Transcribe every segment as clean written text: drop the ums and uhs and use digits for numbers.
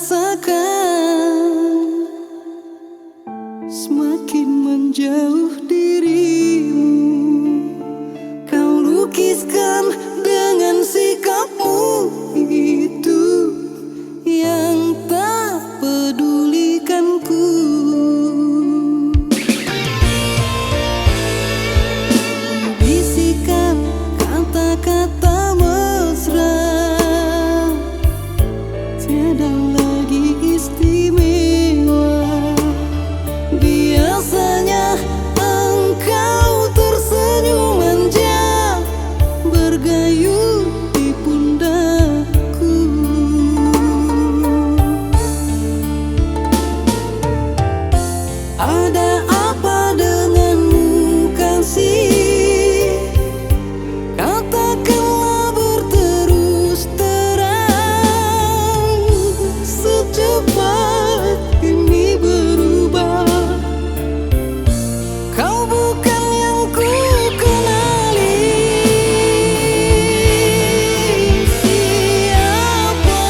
rasakan, semakin menjauh dirimu. Kau lukiskan dengan sikapmu itu yang tak pedulikanku. Bisikan kata-kata mesra, tiada lagi istimewa. Biasanya engkau tersenyum manja, bergayung di pundakku. Ada apa denganmu kasih? Katakanlah berterus terang, secepat ini berubah. Kau bukan yang ku kenali. Siapa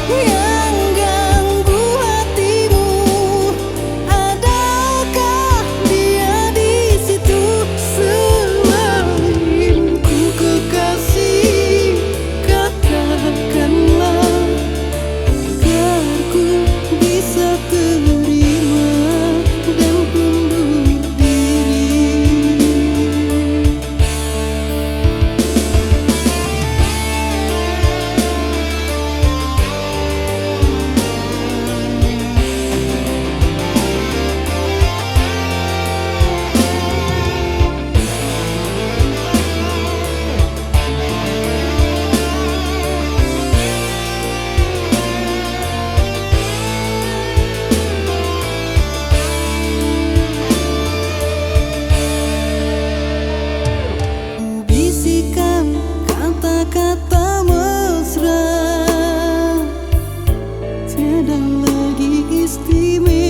yang ganggu hatimu? Adakah dia di situ selain ku kekasih? Katakanlah agar ku bisa terima dan undur diri. Bisikan kata-kata mesra, tiada lagi istimewa.